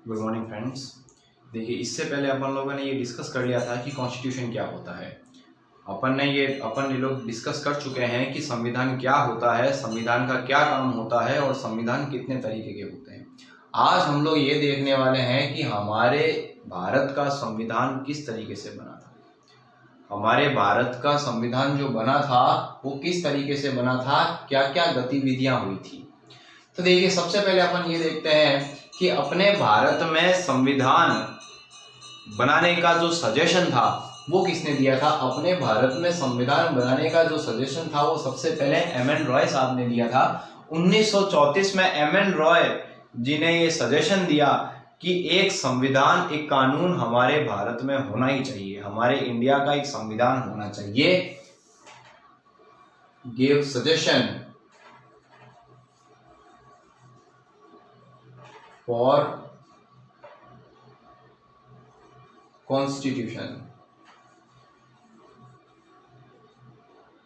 Good morning friends. देखिए, इससे पहले अपन लोगों ने ये डिस्कस कर लिया था कि कॉन्स्टिट्यूशन क्या होता है। अपन ये लोग डिस्कस कर चुके हैं कि संविधान क्या होता है, संविधान का क्या काम होता है और संविधान कितने तरीके के होते हैं। आज हम लोग ये देखने वाले हैं कि हमारे भारत का संविधान किस तरीके से बना था। हमारे भारत का संविधान जो बना था वो किस तरीके से बना था, क्या क्या गतिविधियां हुई थी। तो देखिए, सबसे पहले अपन ये देखते हैं कि अपने भारत में संविधान बनाने का जो सजेशन था वो किसने दिया था। अपने भारत में संविधान बनाने का जो सजेशन था वो सबसे पहले एम.एन. रॉय साहब ने दिया था। 1934 में एम.एन. रॉय जी ने ये सजेशन दिया कि एक संविधान, एक कानून हमारे भारत में होना ही चाहिए, हमारे इंडिया का एक संविधान होना चाहिए। Give suggestion for constitution.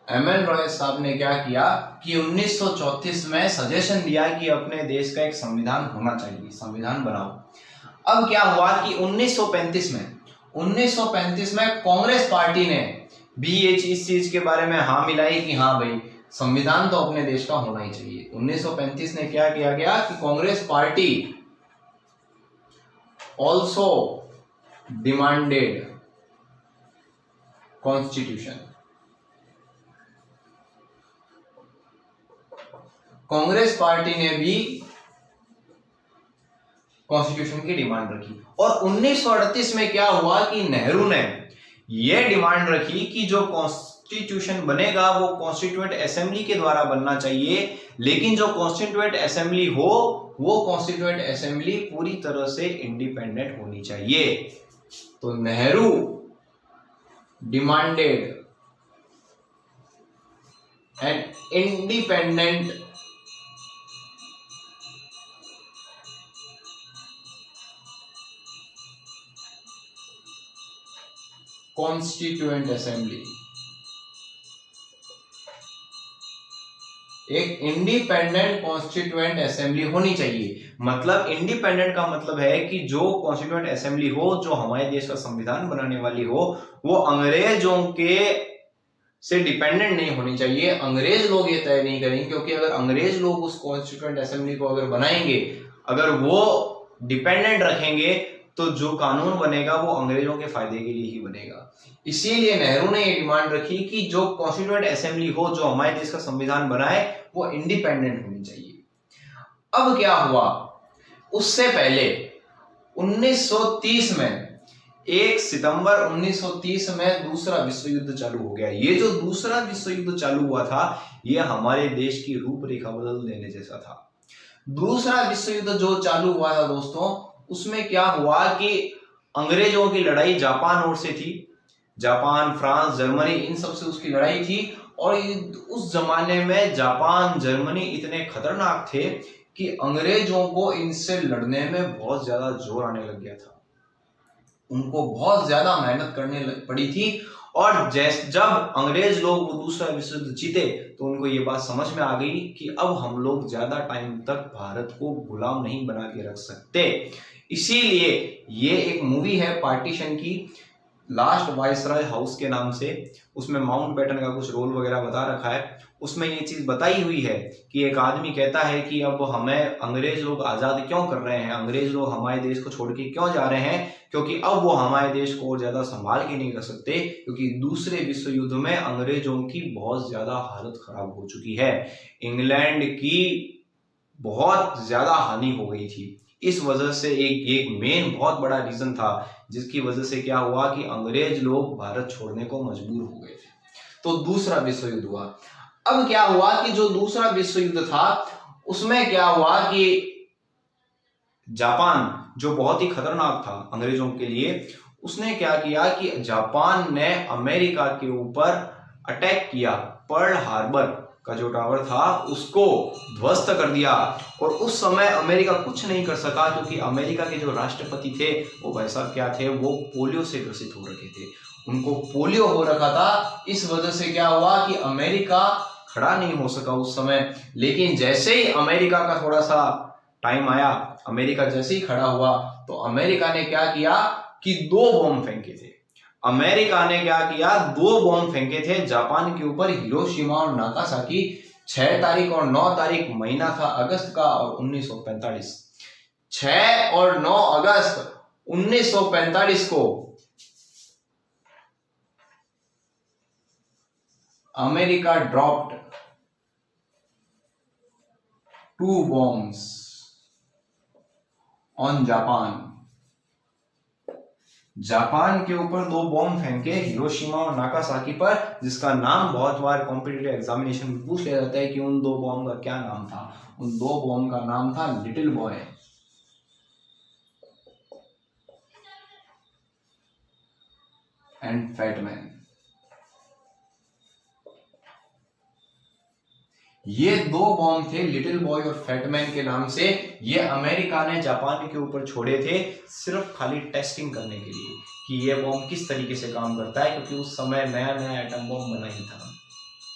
M.N.. Roy साहब ने क्या किया कि 1934 में सजेशन दिया कि अपने देश का एक संविधान होना चाहिए, संविधान बनाओ। अब क्या हुआ कि 1935 में कांग्रेस पार्टी ने भी इस चीज के बारे में हाँ मिलाई कि हाँ भाई, संविधान तो अपने देश का होना ही चाहिए। 1935 ने क्या किया गया कि Congress party also demanded constitution। Congress party ने भी कॉन्स्टिट्यूशन की डिमांड रखी। और 1938 में क्या हुआ कि नेहरू ने यह डिमांड रखी कि जो कॉन्स्टिट्यूशन बनेगा वो कॉन्स्टिट्यूएंट असेंबली के द्वारा बनना चाहिए, लेकिन जो कॉन्स्टिट्यूएंट असेंबली हो वो कॉन्स्टिट्यूएंट असेंबली पूरी तरह से इंडिपेंडेंट होनी चाहिए। तो Nehru demanded an independent constituent assembly. एक इंडिपेंडेंट कॉन्स्टिट्यूएंट असेंबली होनी चाहिए। मतलब इंडिपेंडेंट का मतलब है कि जो कॉन्स्टिट्यूएंट असेंबली हो, जो हमारे देश का संविधान बनाने वाली हो, वो अंग्रेजों के से डिपेंडेंट नहीं होनी चाहिए। अंग्रेज लोग ये तय नहीं करेंगे, क्योंकि अगर अंग्रेज लोग उस कॉन्स्टिट्यूएंट असेंबली को अगर बनाएंगे, अगर वो डिपेंडेंट रखेंगे, तो जो कानून बनेगा वो अंग्रेजों के फायदे के लिए ही बनेगा। इसीलिए नेहरू ने ये डिमांड रखी कि जो कॉन्स्टिट्यूएंट असेंबली हो, जो हमारे देश का संविधान बनाए, वो इंडिपेंडेंट होनी चाहिए। अब क्या हुआ, उससे पहले 1930 में 1 सितंबर 1930 में दूसरा विश्व युद्ध चालू हो गया। ये जो दूसरा विश्व युद्ध चालू हुआ था, ये हमारे देश की रूपरेखा बदल देने जैसा था। दूसरा विश्व युद्ध जो चालू हुआ था दोस्तों, उसमें क्या हुआ कि अंग्रेजों की लड़ाई जापान ओर से थी। जापान, फ्रांस, जर्मनी, इन सब से उसकी लड़ाई थी। और उस जमाने में जापान, जर्मनी इतने खतरनाक थे कि अंग्रेजों को इनसे लड़ने में बहुत ज्यादा जोर आने लग गया था। उनको बहुत ज्यादा मेहनत करने पड़ी थी। और जब अंग्रेज लोग वो दूसरा विश्व युद्ध जीते, तो उनको ये बात समझ में आ गई कि अब हम लोग ज्यादा टाइम तक भारत को गुलाम नहीं बना के रख सकते। इसीलिए ये एक मूवी है पार्टीशन की, लास्ट वायसराय हाउस के नाम से। उसमें माउंटबेटन का कुछ रोल वगैरह बता रखा है। उसमें ये चीज बताई हुई है कि एक आदमी कहता है कि अब हमें अंग्रेज लोग आजाद क्यों कर रहे हैं, अंग्रेज लोग हमारे देश को छोड़ के क्यों जा रहे हैं, क्योंकि अब वो हमारे देश को और ज्यादा संभाल के नहीं रख सकते, क्योंकि दूसरे विश्व युद्ध में अंग्रेजों की बहुत ज्यादा हालत खराब हो चुकी है। इंग्लैंड की बहुत ज्यादा हानि हो गई थी। इस वजह से एक मेन बहुत बड़ा रीजन था, जिसकी वजह से क्या हुआ कि अंग्रेज लोग भारत छोड़ने को मजबूर हो गए थे। तो दूसरा विश्व युद्ध हुआ। अब क्या हुआ कि जो दूसरा विश्व युद्ध था, उसमें क्या हुआ कि जापान, जो बहुत ही खतरनाक था अंग्रेजों के लिए, उसने क्या किया कि जापान ने अमेरिका के ऊपर अटैक किया। पर्ल हार्बर का जो टावर था उसको ध्वस्त कर दिया। और उस समय अमेरिका कुछ नहीं कर सका, क्योंकि अमेरिका के जो राष्ट्रपति थे वो भाई साहब क्या थे, वो पोलियो से ग्रसित हो रखे थे। उनको पोलियो हो रखा था। इस वजह से क्या हुआ कि अमेरिका खड़ा नहीं हो सका उस समय। लेकिन जैसे ही अमेरिका का थोड़ा सा टाइम आया, अमेरिका जैसे ही खड़ा हुआ तो अमेरिका ने क्या किया कि 2 बॉम्ब फेंके थे। अमेरिका ने क्या किया, 2 बॉम्ब फेंके थे जापान के ऊपर, हिरोशिमा और नागासाकी। 6 तारीख और 9 तारीख, महीना था अगस्त का और 1945। 6 और 9 अगस्त 1945 को America dropped 2 bombs on Japan. Japan के ऊपर 2 बॉम्ब फेंके, हिरोशिमा और नागासाकी पर, जिसका नाम बहुत बार कॉम्पिटिटिव एग्जामिनेशन में पूछ लिया जाता है कि उन 2 बॉम्ब का क्या नाम था। उन 2 बॉम्ब का नाम था little boy and fat man. ये 2 बॉम्ब थे लिटिल बॉय और फैटमैन के नाम से। ये अमेरिका ने जापान के ऊपर छोड़े थे सिर्फ खाली टेस्टिंग करने के लिए कि ये बॉम्ब किस तरीके से काम करता है, क्योंकि उस समय नया नया एटम बॉम्ब बना ही था।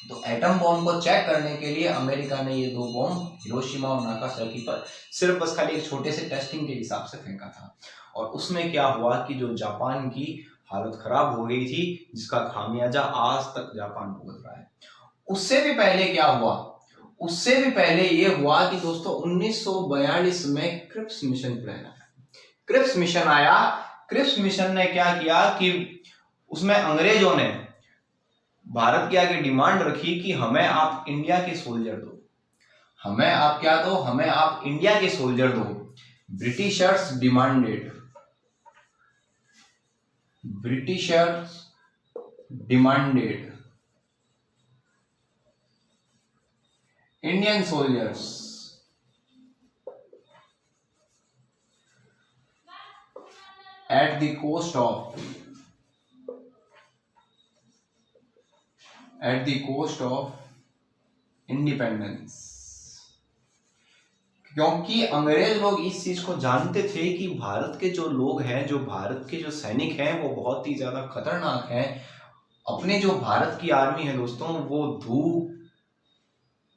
तो एटम बॉम्ब को चेक करने के लिए अमेरिका ने ये 2 बॉम्ब हिरोशिमा और नागासाकी पर सिर्फ बस खाली एक छोटे से टेस्टिंग के हिसाब से फेंका था। और उसमें क्या हुआ कि जो जापान की हालत खराब हो गई थी, जिसका खामियाजा आज तक जापान भुगत रहा है। उससे भी पहले क्या हुआ, उससे भी पहले ये हुआ कि दोस्तों 1942 में क्रिप्स मिशन प्लान आया। क्रिप्स मिशन आया। क्रिप्स मिशन ने क्या किया कि उसमें अंग्रेजों ने भारत के आगे डिमांड रखी कि हमें आप इंडिया के सोल्जर दो, हमें आप क्या दो, हमें आप इंडिया के सोल्जर दो। Britishers demanded Indian soldiers at the cost of independence। क्योंकि अंग्रेज लोग इस चीज को जानते थे कि भारत के जो लोग हैं, जो भारत के जो सैनिक हैं, वो बहुत ही ज्यादा खतरनाक हैं। अपने जो भारत की आर्मी है दोस्तों, वो धूप,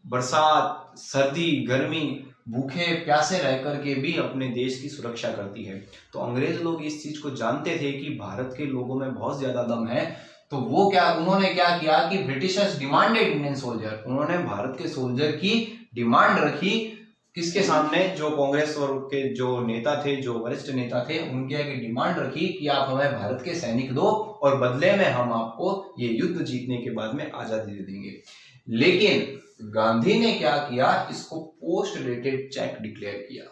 बरसात, सर्दी, गर्मी, भूखे प्यासे रह करके भी अपने देश की सुरक्षा करती है। तो अंग्रेज लोग इस चीज को जानते थे कि भारत के लोगों में बहुत ज्यादा दम है। तो उन्होंने क्या किया कि ब्रिटिशर्स डिमांडेड इंडियन सोल्जर, उन्होंने भारत के सोल्जर की डिमांड रखी। किसके सामने? जो कांग्रेस और के जो नेता थे, जो वरिष्ठ नेता थे, उनके आगे डिमांड रखी कि आप हमें भारत के सैनिक दो और बदले में हम आपको ये युद्ध जीतने के बाद में आजादी दे देंगे। लेकिन गांधी ने क्या किया, इसको पोस्ट डेटेड चेक डिक्लेयर किया।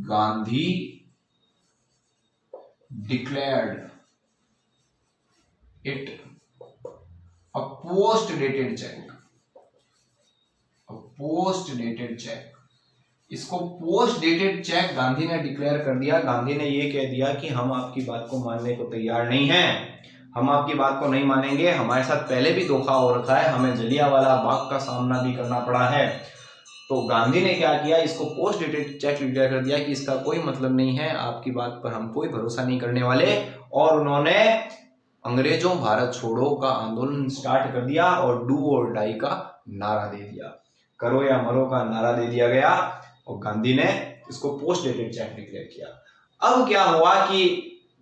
Gandhi declared it a post dated cheque. इसको पोस्ट डेटेड चेक गांधी ने डिक्लेयर कर दिया। गांधी ने ये कह दिया कि हम आपकी बात को मानने को तैयार नहीं हैं, हम आपकी बात को नहीं मानेंगे। हमारे साथ पहले भी धोखा हो रखा है, हमें जलियांवाला बाग का सामना भी करना पड़ा है। तो गांधी ने क्या किया, इसको पोस्ट डेटेड चेक डिक्लेयर कर दिया कि इसका कोई मतलब नहीं है, आपकी बात पर हम कोई भरोसा नहीं करने वाले। और उन्होंने अंग्रेजों भारत छोड़ो का आंदोलन स्टार्ट कर दिया और डू और डाई का नारा दे दिया, करो या मरो का नारा दे दिया गया। और गांधी ने इसको पोस्ट डेटेड चेक डिक्लेयर किया। अब क्या हुआ कि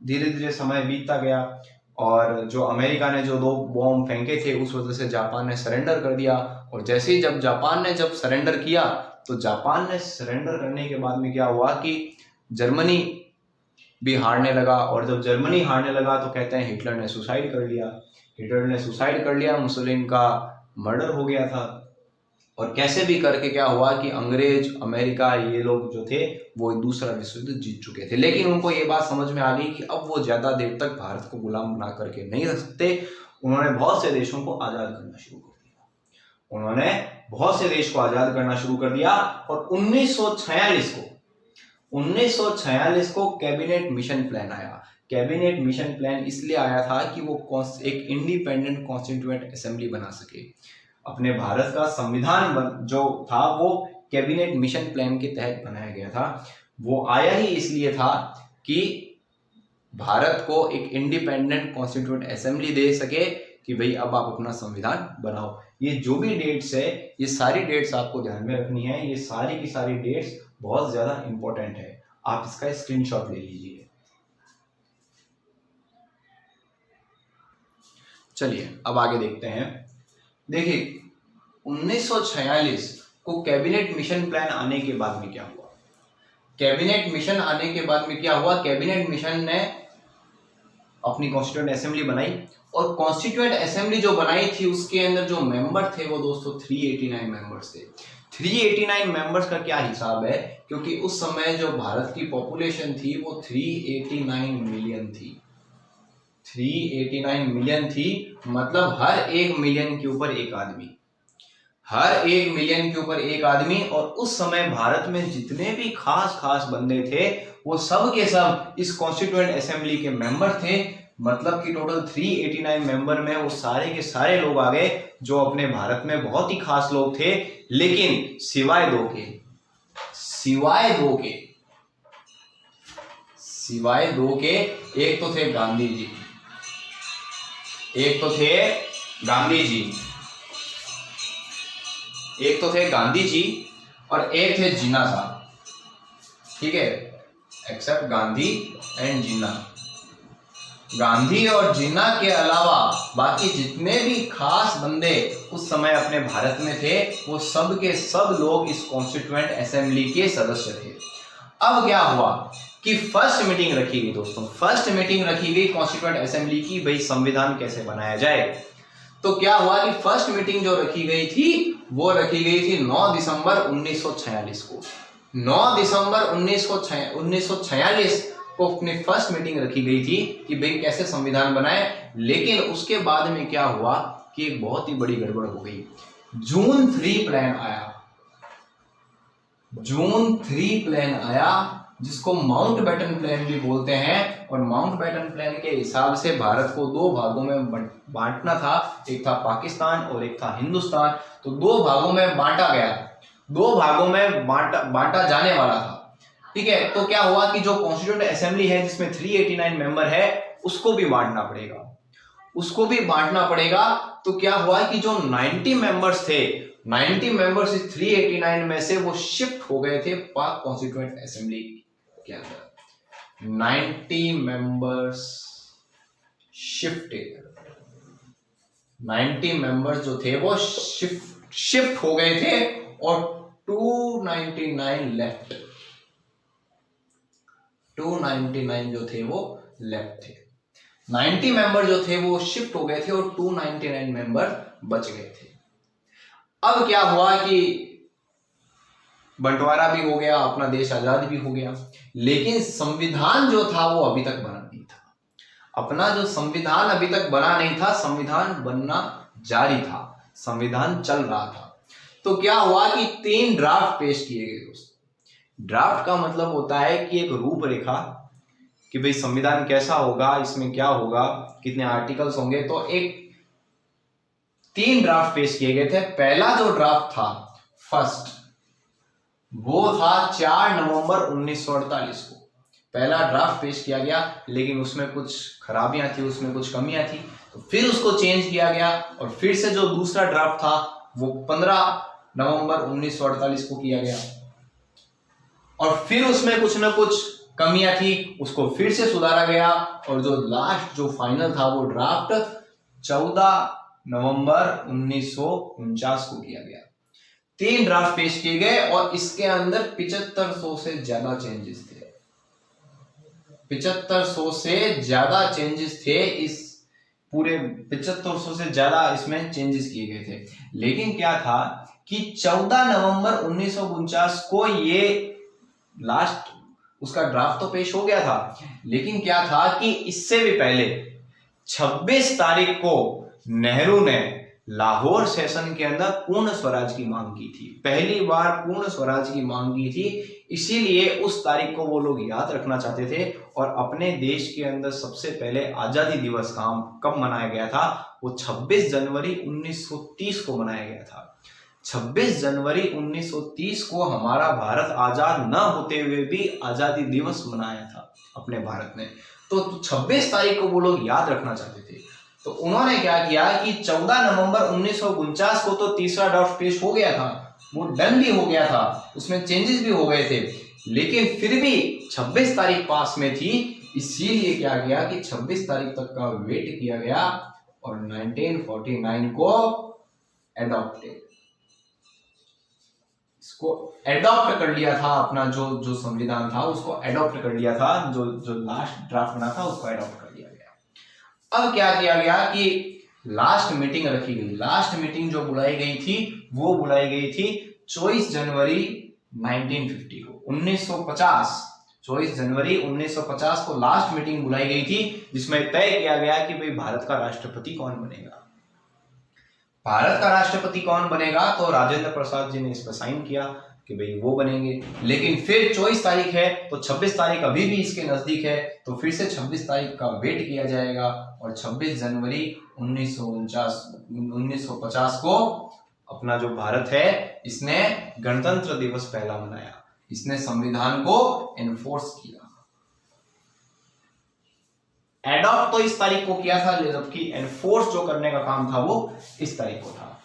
धीरे धीरे समय बीतता गया और जो अमेरिका ने जो 2 बॉम्ब फेंके थे, उस वजह से जापान ने सरेंडर कर दिया। और जैसे ही जापान ने सरेंडर किया, तो जापान ने सरेंडर करने के बाद में क्या हुआ कि जर्मनी भी हारने लगा। और जब जर्मनी हारने लगा तो कहते हैं हिटलर ने सुसाइड कर लिया। मुसोलिनी का मर्डर हो गया था। और कैसे भी करके क्या हुआ कि अंग्रेज, अमेरिका, ये लोग जो थे वो दूसरा विश्व युद्ध जीत चुके थे। लेकिन उनको ये बात समझ में आ गई कि अब वो ज्यादा देर तक भारत को गुलाम बना करके नहीं रह सकते। उन्होंने बहुत से देशों को आजाद करना शुरू कर दिया। और 1946 को कैबिनेट मिशन प्लान आया। कैबिनेट मिशन प्लान इसलिए आया था कि वो एक इंडिपेंडेंट कॉन्स्टिट्यूएंट असेंबली बना सके। अपने भारत का संविधान जो था वो कैबिनेट मिशन प्लान के तहत बनाया गया था। वो आया ही इसलिए था कि भारत को एक इंडिपेंडेंट कॉन्स्टिट्यूएंट असेंबली दे सके कि भाई अब आप अपना संविधान बनाओ। ये जो भी डेट्स है, ये सारी डेट्स आपको ध्यान में रखनी है। ये सारी की सारी डेट्स बहुत ज्यादा इंपॉर्टेंट है, आप इसका स्क्रीनशॉट ले लीजिए। चलिए अब आगे देखते हैं। देखिए 1946 को कैबिनेट मिशन प्लान आने के बाद में क्या हुआ। कैबिनेट मिशन आने के बाद में क्या हुआ, कैबिनेट मिशन ने अपनी कॉन्स्टिट्यूएंट असेंबली बनाई, और कॉन्स्टिट्यूएंट असेंबली जो बनाई थी उसके अंदर जो मेंबर थे वो दोस्तों 389 मेंबर्स थे। 389 मेंबर्स का क्या हिसाब है, क्योंकि उस समय जो भारत की पॉपुलेशन थी वो 389 मिलियन थी। 389 मिलियन थी, मतलब हर 1 मिलियन के ऊपर एक आदमी, हर 1 मिलियन के ऊपर एक आदमी। और उस समय भारत में जितने भी खास खास बंदे थे वो सब के सब इस कॉन्स्टिट्यूएंट असेंबली के मेंबर थे। मतलब कि टोटल 389 मेंबर में वो सारे के सारे लोग आ गए जो अपने भारत में बहुत ही खास लोग थे, लेकिन सिवाय दो के, एक तो थे गांधी जी, एक तो थे गांधी जी और एक थे जिन्ना साहब, ठीक है, एक्सेप्ट गांधी एंड जिन्ना। गांधी और जिन्ना के अलावा बाकी जितने भी खास बंदे उस समय अपने भारत में थे वो सब के सब लोग इस कॉन्स्टिट्यूएंट असेंबली के सदस्य थे। अब क्या हुआ कि फर्स्ट मीटिंग रखी गई दोस्तों, फर्स्ट मीटिंग रखी गई कॉन्स्टिट्यूएंट असेंबली की, भाई संविधान कैसे बनाया जाए। तो क्या हुआ कि फर्स्ट मीटिंग जो रखी गई थी वो रखी गई थी 9 दिसंबर 1946 को। 9 दिसंबर 1946 को अपनी फर्स्ट मीटिंग रखी गई थी कि भाई कैसे संविधान बनाए। लेकिन उसके बाद में क्या हुआ कि एक बहुत ही बड़ी गड़बड़ हो गई। जून 3 प्लान आया जिसको माउंट बैटन प्लान भी बोलते हैं। और माउंट बैटन प्लान के हिसाब से भारत को 2 भागों में बांटना था, एक था पाकिस्तान और एक था हिंदुस्तान। तो 2 भागों में बांटा गया, 2 भागों में बांटा जाने वाला था, ठीक है। तो क्या हुआ कि जो कॉन्स्टिट्यूएंट असेंबली है जिसमें 389 मेंबर है उसको भी बांटना पड़ेगा, तो क्या हुआ कि जो 90 मेंबर्स थे, 90 मेंबर्स इस 389 में से वो शिफ्ट हो गए थे पाक कॉन्स्टिट्यूएंट असेंबली के अंदर। 90 मेंबर्स शिफ्टेड, 90 मेंबर्स जो थे वो शिफ्ट हो गए थे और 299 लेफ्ट, 299 जो थे वो लेफ्ट थे। 90 मेंबर जो थे वो शिफ्ट हो गए थे और 299 मेंबर बच गए थे। अब क्या हुआ कि बंटवारा भी हो गया, अपना देश आजाद भी हो गया, लेकिन संविधान जो था वो अभी तक बना नहीं था। अपना जो संविधान अभी तक बना नहीं था, संविधान बनना जारी था, संविधान चल रहा था। तो क्या हुआ कि 3 ड्राफ्ट पेश किए गए दोस्तों। ड्राफ्ट का मतलब होता है कि एक रूपरेखा कि भाई संविधान कैसा होगा, इसमें क्या होगा, कितने आर्टिकल्स होंगे। तो एक 3 ड्राफ्ट पेश किए गए थे। पहला जो ड्राफ्ट था फर्स्ट, वो था 4 नवंबर 1948 को पहला ड्राफ्ट पेश किया गया, लेकिन उसमें कुछ खराबियां थी, उसमें कुछ कमियां थी, तो फिर उसको चेंज किया गया और फिर से जो दूसरा ड्राफ्ट था वो 15 नवंबर 1948 को किया गया और फिर उसमें कुछ ना कुछ कमियां थी, उसको फिर से सुधारा गया और जो लास्ट जो फाइनल था वो ड्राफ्ट 14 नवंबर 1949 को किया गया। 3 ड्राफ्ट पेश किए गए और इसके अंदर 7500 से ज्यादा चेंजेस थे, 7500 से ज्यादा चेंजेस थे, इस पूरे 7500 से ज्यादा इसमें चेंजेस किए गए थे। लेकिन क्या था कि 14 नवंबर 1949 को ये लास्ट उसका ड्राफ्ट तो पेश हो गया था, लेकिन क्या था कि इससे भी पहले 26 तारीख को नेहरू ने लाहौर सेशन के अंदर पूर्ण स्वराज की मांग की थी, पहली बार पूर्ण स्वराज की मांग की थी। इसीलिए उस तारीख को वो लोग याद रखना चाहते थे और अपने देश के अंदर सबसे पहले आजादी दिवस कब मनाया गया था, वो 26 जनवरी 1930 को मनाया गया था। 26 जनवरी 1930 को हमारा भारत आजाद न होते हुए भी आजादी दिवस मनाया था अपने भारत ने। तो 26 तारीख को वो लोग याद रखना चाहते थे। तो उन्होंने क्या किया कि 14 नवंबर 1949 को तो तीसरा ड्राफ्ट पेश हो गया था, वो डन भी हो गया था, उसमें चेंजेस भी हो गए थे, लेकिन फिर भी 26 तारीख पास में थी, इसीलिए क्या किया कि 26 तारीख तक का वेट किया गया और 1949 को एडॉप्टेड, इसको एडॉप्ट कर लिया था, अपना जो संविधान था उसको एडॉप्ट कर लिया था, जो लास्ट ड्राफ्ट बना था उसको एडॉप्ट कर लिया गया। अब क्या किया गया कि लास्ट मीटिंग रखी गई, लास्ट मीटिंग जो बुलाई गई थी वो बुलाई गई थी 24 जनवरी 1950 को, 1950, 24 जनवरी 1950 को लास्ट मीटिंग बुलाई गई थी, जिसमें तय किया गया कि भाई भारत का राष्ट्रपति कौन बनेगा। भारत का राष्ट्रपति कौन बनेगा, तो राजेंद्र प्रसाद जी ने इस पर साइन किया कि भाई वो बनेंगे। लेकिन फिर 24 तारीख है तो 26 तारीख अभी भी इसके नजदीक है, तो फिर से 26 तारीख का वेट किया जाएगा और 26 जनवरी 1950 को अपना जो भारत है इसने गणतंत्र दिवस पहला मनाया, इसने संविधान को एनफोर्स किया। एडॉप्ट तो इस तारीख को किया था, जबकि एनफोर्स जो करने का काम था वो इस तारीख को था।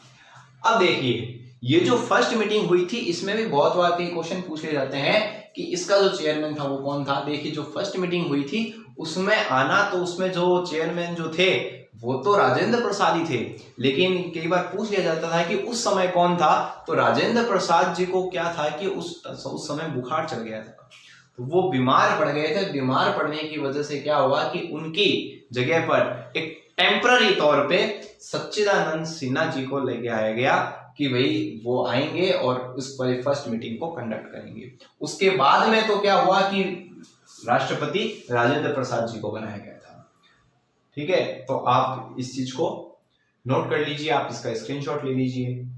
अब देखिए ये जो फर्स्ट मीटिंग हुई थी इसमें भी बहुत बार के क्वेश्चन पूछे जाते हैं कि इसका जो चेयरमैन था वो कौन था। देखिए जो फर्स्ट मीटिंग हुई थी उसमें आना, तो उसमें जो चेयरमैन जो थे वो तो राजेंद्र प्रसाद ही थे, लेकिन कई बार पूछ लिया जाता था कि उस समय कौन था, तो राजेंद्र प्रसाद जी को क्या था कि उस समय बुखार चढ़ गया था, तो वो बीमार पड़ गए थे। बीमार पड़ने की वजह से क्या हुआ कि उनकी जगह पर एक टेम्पररी तौर पे सच्चिदानंद सिन्हा जी को लेके आया गया कि भाई वो आएंगे और उस पर फर्स्ट मीटिंग को कंडक्ट करेंगे। उसके बाद में तो क्या हुआ कि राष्ट्रपति राजेंद्र प्रसाद जी को बनाया गया था। ठीक है, तो आप इस चीज को नोट कर लीजिए, आप इसका स्क्रीनशॉट ले लीजिए।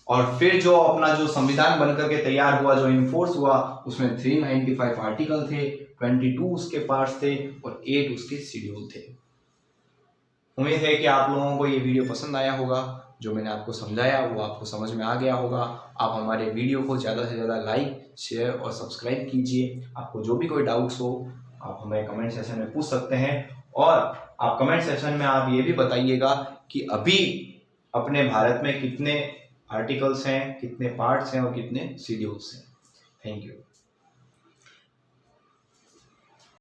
और फिर जो अपना जो संविधान बनकर के तैयार हुआ, जो इनफोर्स हुआ, उसमें 395 आर्टिकल थे, 22 उसके पार्ट्स थे और 8 उसके शेड्यूल थे। उम्मीद है कि आप लोगों को ये वीडियो पसंद आया होगा, जो मैंने आपको समझाया वो आपको समझ में आ गया होगा। आप हमारे वीडियो को ज़्यादा से ज़्यादा लाइक, शेयर और सब्सक्राइब कीजिए। आपको जो भी कोई डाउट्स हो आप हमें कमेंट सेक्शन में पूछ सकते हैं, और आप कमेंट सेक्शन में आप ये भी बताइएगा कि अभी अपने भारत में कितने आर्टिकल्स हैं, कितने पार्ट्स हैं और कितने शेड्यूल्स हैं। Thank you.